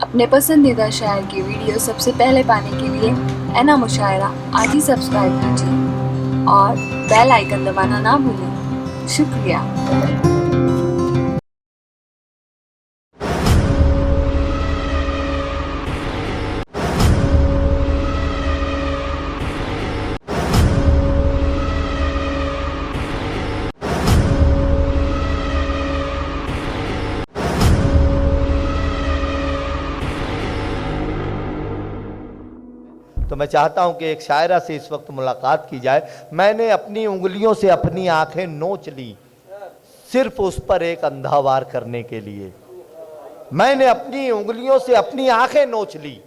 अपने पसंदीदा शायर की वीडियो सबसे पहले पाने के लिए एना मुशायरा आज ही सब्सक्राइब कीजिए और बेल आइकन दबाना ना भूलें। शुक्रिया। तो मैं चाहता हूं कि एक शायरा से इस वक्त मुलाकात की जाए। मैंने अपनी उंगलियों से अपनी आंखें नोच ली सिर्फ उस पर एक अंधा वार करने के लिए। मैंने अपनी उंगलियों से अपनी आंखें नोच ली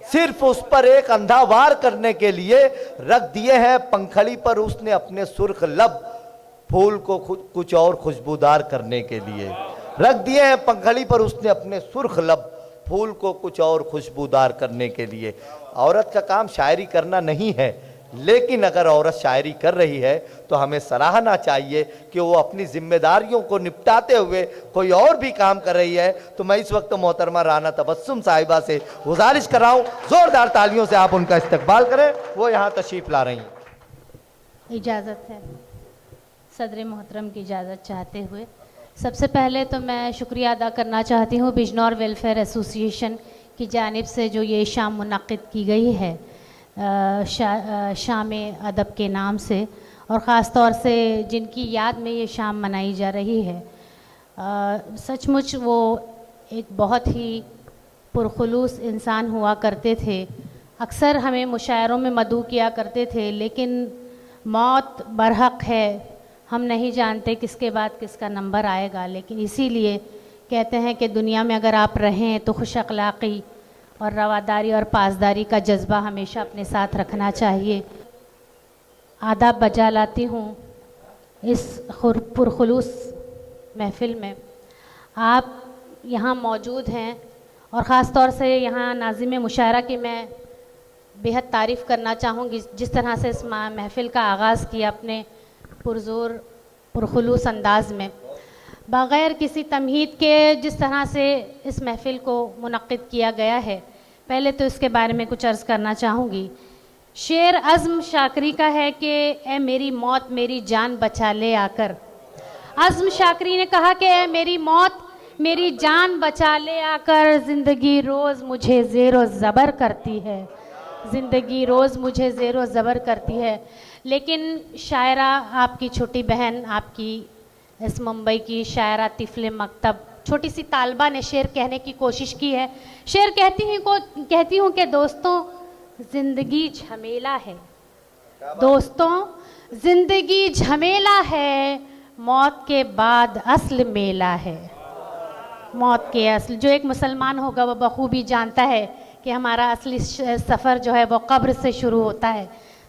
सिर्फ उस पर एक अंधा वार करने के लिए। रख दिए हैं पंखड़ी पर उसने अपने सुर्ख लब फूल को कुछ और खुशबूदार करने के लिए। रख दिए हैं पंखड़ी पर उसने अपने सुर्ख लब फूल को कुछ और खुशबूदार करने के लिए। औरत का काम शायरी करना नहीं है, लेकिन अगर औरत शायरी कर रही है तो हमें सराहना चाहिए कि वो अपनी जिम्मेदारियों को निपटाते हुए कोई और भी काम कर रही है। तो मैं इस वक्त मोहतरमा राना तबस्सुम साहिबा से गुजारिश कर रहा हूँ, जोरदार तालियों से आप उनका इस्तकबाल करें। वो यहाँ तशरीफ ला रही हैं। इजाज़त है, सदर मोहतरम की इजाज़त चाहते हुए सबसे पहले तो मैं शुक्रिया अदा करना चाहती हूँ बिजनौर वेलफेयर एसोसिएशन की जानिब से जो ये शाम मुनक़्क़िद की गई है शाम अदब के नाम से, और ख़ास तौर से जिनकी याद में ये शाम मनाई जा रही है। सचमुच वो एक बहुत ही पुरखुलूस इंसान हुआ करते थे। अक्सर हमें मुशायरों में मदऊ किया करते थे, लेकिन मौत बरहक है, हम नहीं जानते किसके बाद किसका नंबर आएगा। लेकिन इसीलिए कहते हैं कि दुनिया में अगर आप रहें तो खुश अखलाक़ी और रवादारी और पासदारी का जज्बा हमेशा अपने साथ रखना चाहिए। आदाब बजा लाती हूँ इस पुरखुलूस महफ़िल में। आप यहाँ मौजूद हैं और ख़ास तौर से यहाँ नाज़िम मुशायरा की मैं बेहद तारीफ़ करना चाहूँगी। जिस तरह से इस महफ़िल का आगाज़ किया अपने पुरज़ोर पुरखुलूस अंदाज में, बग़ैर किसी तमहीद के जिस तरह से इस महफ़िल को मुनक़्क़िद किया गया है, पहले तो इसके बारे में कुछ अर्ज़ करना चाहूँगी। शेर अज़्म शाकरी का है कि ए मेरी मौत मेरी जान बचा ले आकर। अज़्म शाकरी ने कहा कि ए मेरी मौत मेरी जान बचा ले आकर, ज़िंदगी रोज़ मुझे ज़ेरो ज़बर करती है, ज़िंदगी रोज़ मुझे ज़ेरो ज़बर करती है। लेकिन शायरा आपकी छोटी बहन, आपकी इस मुंबई की शायरा तिफले मकतब छोटी सी तालबा ने शेर कहने की कोशिश की है। शेर कहती हूँ कि दोस्तों ज़िंदगी झमेला है, दोस्तों ज़िंदगी झमेला है, मौत के बाद असल मेला है। मौत के असल, जो एक मुसलमान होगा वो बखूबी जानता है कि हमारा असली सफ़र जो है वो कब्र से शुरू होता है।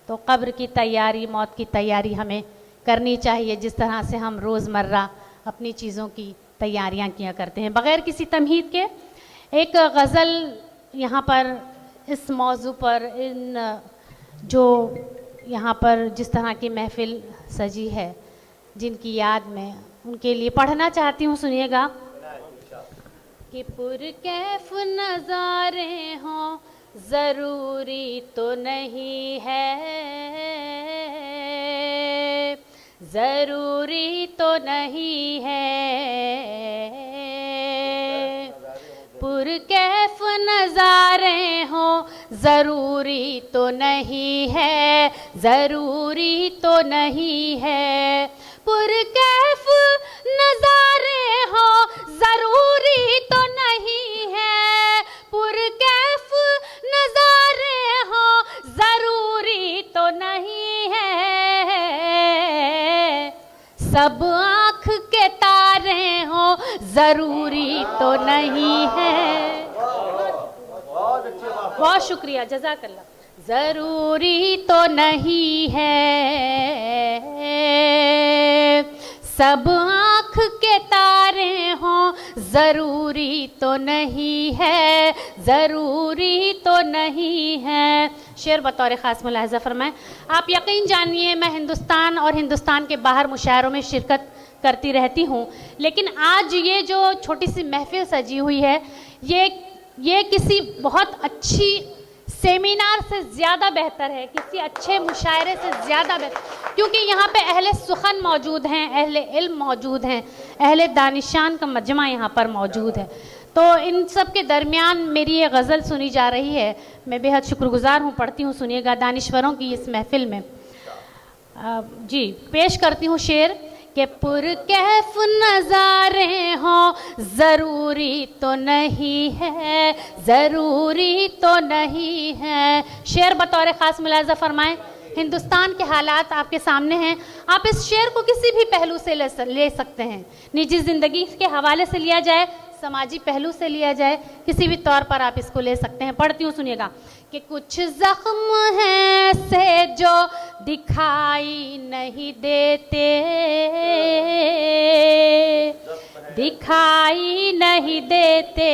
तो कब्र की तैयारी, मौत की तैयारी हमें करनी चाहिए, जिस तरह से हम रोज़मर्रा अपनी चीज़ों की तैयारियां किया करते हैं बग़ैर किसी तमहीद के। एक गज़ल यहाँ पर इस मौजू पर, इन जो यहाँ पर जिस तरह की महफ़िल सजी है, जिनकी याद में, उनके लिए पढ़ना चाहती हूँ, सुनिएगा। कि पुरकैफ नज़ारे हों ज़रूरी तो नहीं है, ज़रूरी तो नहीं है, पुरकैफ नज़ारे हों ज़रूरी तो नहीं है, ज़रूरी तो नहीं है, पुरकैफ नज़ारे हों ज़रूरी तो नहीं है, पुरकैफ नज़ारे हों ज़रूरी तो नहीं है, सब आँख के तारे हों ज़रूरी तो नहीं है। बहुत शुक्रिया, जज़ाकल्लाह। ज़रूरी तो नहीं है, सब आँख के तारे हों ज़रूरी तो नहीं है, ज़रूरी तो नहीं है। शेर बतौर ख़ास मुलाहज़ा फरमाएं। आप यकीन जानिए मैं हिंदुस्तान और हिंदुस्तान के बाहर मुशायरों में शिरकत करती रहती हूँ, लेकिन आज ये जो छोटी सी महफ़िल सजी हुई है, ये ये किसी बहुत अच्छी सेमिनार से ज़्यादा बेहतर है, किसी अच्छे मुशायरे से ज़्यादा बेहतर, क्योंकि यहाँ पे अहले सुखन मौजूद हैं, अहले इल्म मौजूद हैं, अहले दानिशान का मजमा यहाँ पर मौजूद है। तो इन सब के दरमियान मेरी ये गज़ल सुनी जा रही है। मैं बेहद शुक्रगुज़ार हूँ, पढ़ती हूँ, सुनिएगा दानिश्वरों की इस महफ़िल में। जी पेश करती हूँ शेर कि पुरकैफ नज़ारे हों ज़रूरी तो नहीं है, ज़रूरी तो नहीं है। शेर बतौर ख़ास मुलाज़ा फ़रमाएँ। हिंदुस्तान के हालात आपके सामने हैं, आप इस शेर को किसी भी पहलू से ले सकते हैं। निजी ज़िंदगी के हवाले से लिया जाए, समाजी पहलू से लिया जाए, किसी भी तौर पर आप इसको ले सकते हैं। पढ़ती हूँ, सुनिएगा कि कुछ ज़ख्म हैं से जो दिखाई नहीं देते, दिखाई नहीं देते।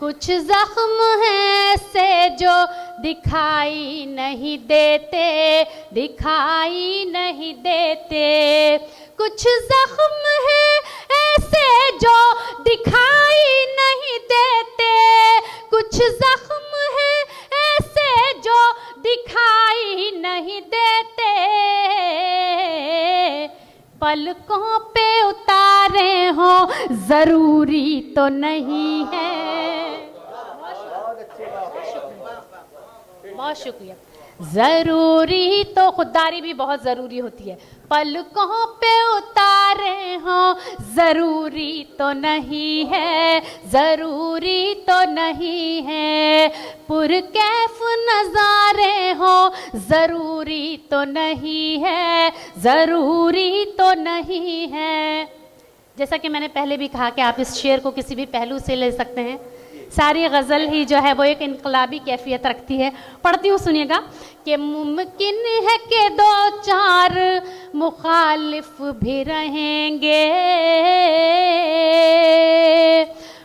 कुछ ज़ख्म हैं से जो दिखाई नहीं देते, दिखाई नहीं देते। कुछ ज़ख्म हैं ऐसे जो दिखाई नहीं देते, कुछ ज़ख्म हैं ऐसे जो दिखाई नहीं देते। पलकों पे उतारे हो ज़रूरी तो नहीं है। बहुत शुक्रिया। ज़रूरी तो खुददारी भी बहुत ज़रूरी होती है। पलकों पे उतारे हो ज़रूरी तो नहीं है, ज़रूरी तो नहीं है। पुरकैफ नज़ारे हो ज़रूरी तो नहीं है, ज़रूरी तो नहीं है। जैसा कि मैंने पहले भी कहा कि आप इस शेर को किसी भी पहलू से ले सकते हैं। सारी गज़ल ही जो है वो एक इनकलाबी कैफियत रखती है। पढ़ती हूँ, सुनिएगा कि मुमकिन है कि दो चार मुखालिफ भी रहेंगे,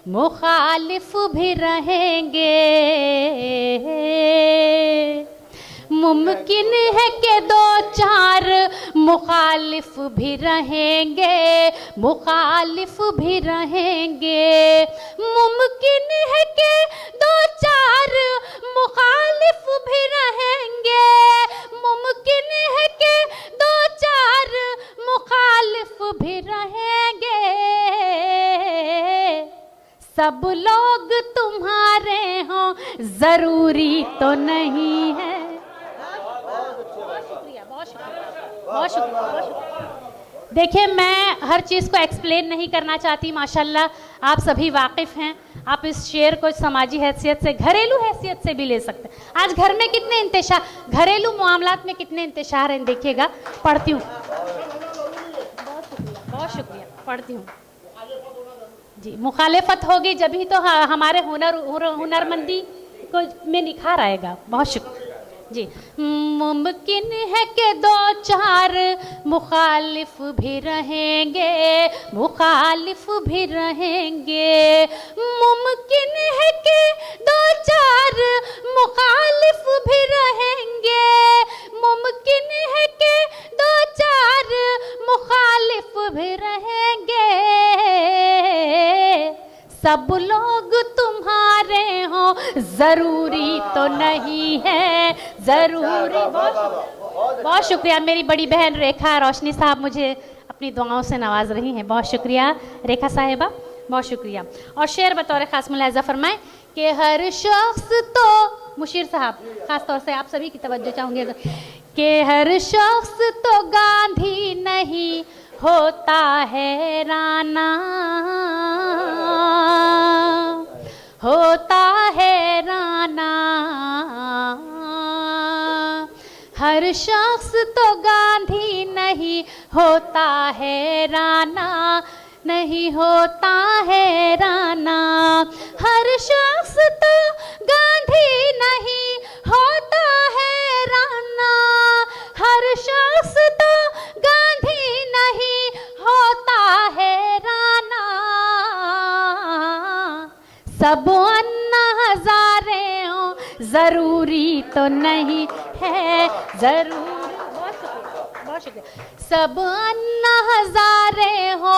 मुखालिफ भी रहेंगे। मुमकिन है कि दो चार मुखालिफ भी रहेंगे, मुखालिफ भी रहेंगे। मुमकिन है कि दो चार मुखालिफ भी रहेंगे, मुमकिन है कि दो चार मुखालिफ भी रहेंगे। सब लोग तुम्हारे हों ज़रूरी तो नहीं है। बहुत शुक्रिया। देखिए, मैं हर चीज़ को एक्सप्लेन नहीं करना चाहती। माशाल्लाह आप सभी वाकिफ़ हैं। आप इस शेर को समाजी हैसियत से, घरेलू हैसियत से भी ले सकते हैं। आज घर में कितने इंतशार, घरेलू मामलात में कितने इंतशार हैं, देखिएगा। पढ़ती हूँ, बहुत शुक्रिया। पढ़ती हूँ जी। मुखालिफत होगी जभी तो हमारे हुनरमंदी को में निखार आएगा। बहुत शुक्रिया जी। मुमकिन है कि दो चार मुखालिफ भी रहेंगे, मुखालिफ भी रहेंगे। मुमकिन है कि दो चार मुखालिफ भी रहेंगे, मुमकिन है कि दो चार मुखालिफ भी रहेंगे। सब लोग तुम्हारे हो ज़रूरी तो नहीं है, ज़रूरी। बहुत शुक्रिया। मेरी बड़ी बहन रेखा रोशनी साहब मुझे अपनी दुआओं से नवाज रही हैं। बहुत शुक्रिया रेखा साहिबा, बहुत शुक्रिया। और शेर बतौर ख़ास मुलाहिज़ा फरमाएं कि हर शख्स तो, मुशीर साहब ख़ास तौर से आप सभी की तवज्जो चाहूँगी कि हर शख्स तो गांधी नहीं होता है राना, होता है राना। हर शख्स तो गांधी नहीं होता है राना, नहीं होता है राना। हर शख्स तो गांधी नहीं होता है राना, हर शख्स तो गांधी नहीं होता है राना। सब अन्ना हज़ारे हो ज़रूरी तो नहीं है, ज़रूरी। बहुत शुक्रिया। सब अन्ना हजारे हो,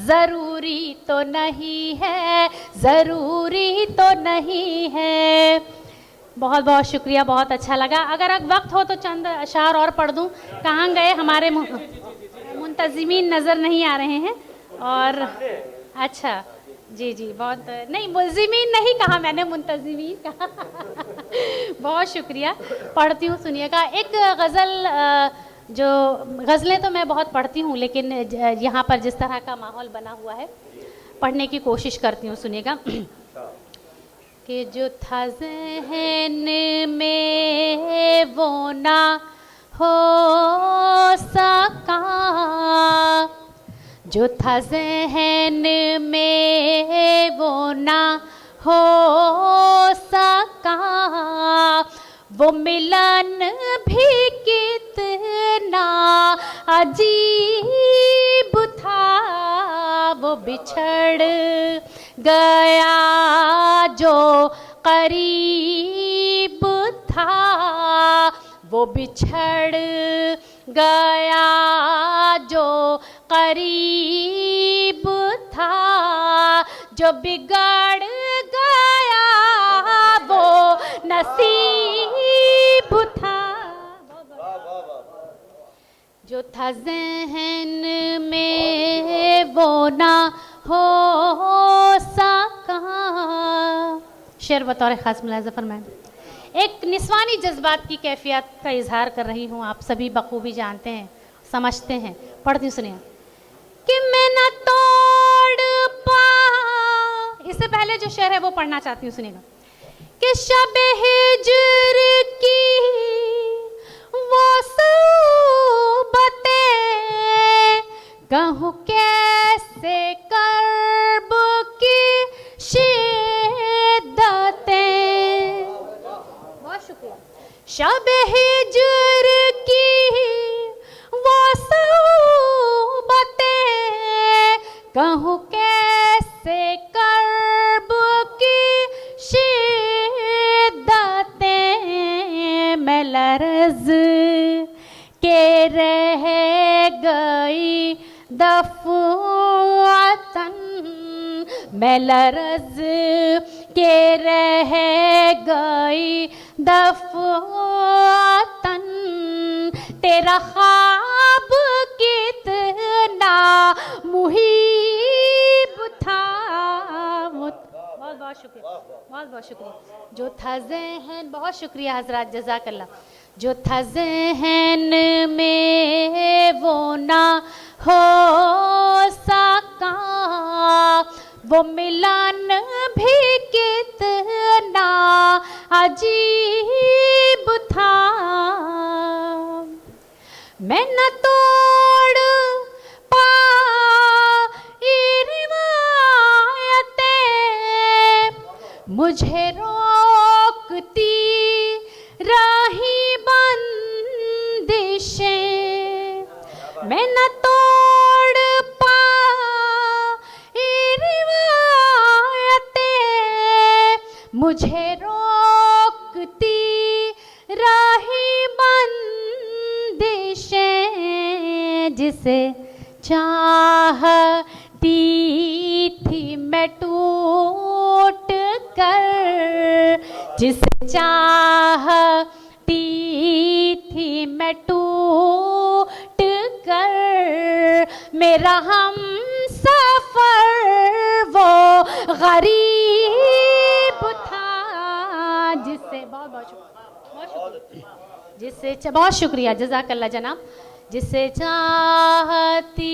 ज़रूरी तो नहीं है, ज़रूरी तो नहीं है। बहुत बहुत शुक्रिया, बहुत अच्छा लगा। अगर अब वक्त हो तो चंद अशार और पढ़ दूं। कहाँ गए हमारे मुंतज़िमीन, नज़र नहीं आ रहे हैं। और अच्छा जी जी, बहुत नहीं, मुल्ज़िमीन नहीं कहा मैंने, मुंतज़िमीन कहा। बहुत शुक्रिया, पढ़ती हूँ, सुनिएगा। एक गज़ल, जो गज़लें तो मैं बहुत पढ़ती हूँ, लेकिन यहाँ पर जिस तरह का माहौल बना हुआ है, पढ़ने की कोशिश करती हूँ, सुनिएगा। कि जो था ज़हन में वो ना हो सका, जो था ज़हन में वो ना हो सका, वो मिलन भी कितना अजीब था, वो बिछड़ गया जो करीब था, वो बिछड़ गया जो करीब था, जो बिगड़ गया वो नसीब था। जो था ज़हन में वो ना हो सका। शेर बतौर ख़ास मुलाज़ा फरमाएं। एक निस्वानी जज्बात की कैफियत का इजहार कर रही हूँ, आप सभी बखूबी जानते हैं, समझते हैं। पढ़ती हूँ, सुनिए। कि मैं न तोड़ पा, इससे पहले जो शेर है वो पढ़ना चाहती हूँ, सुनिएगा। कि शब हिज्र की वो सूबतें, कहूँ कैसे कर्ब की शिद्दतें। बहुत शुक्रिया। शब हिज्र की वो सूबतें, कहूँ कैसे कर्ब की शिद्दतें। मैं लर्ज़ के रह गई दफ़अतन, मैं लर्ज़ के रह गई दफ़अतन। तेरा ख्वाब कितना मुहीब था। बहुत बहुत शुक्रिया, बहुत बहुत शुक्रिया। जो था ज़हन, बहुत शुक्रिया हज़रात, जज़ाकल्लाह। जो था ज़हन में वो ना हो सका, वो मिलन भी कितना अजीब था। मैं न तोड़ पाई रिवायतें, मुझे रोकती रही बंदिशें। मैं न तोड़ पाई रिवायतें, मुझे रोकती रही बंदिशें। जिसे चाहती थी मैं टूट कर, जिसे चाहती थी मैं टूट कर, मेरा हम सफर वो गरीब था। जिससे बहुत बहुत शुक्रिया, जिससे बहुत शुक्रिया, जज़ाकल्लाह जनाब। जिसे चाहती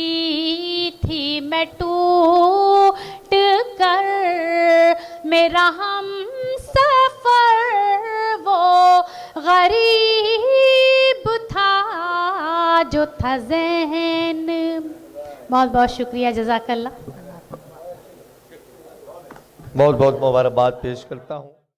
थी मैं टूट कर, मेरा हम सफर वो गरीब था, जो था ज़हन। बहुत बहुत शुक्रिया, जज़ाकल्लाह। बहुत बहुत मुबारकबाद पेश करता हूँ।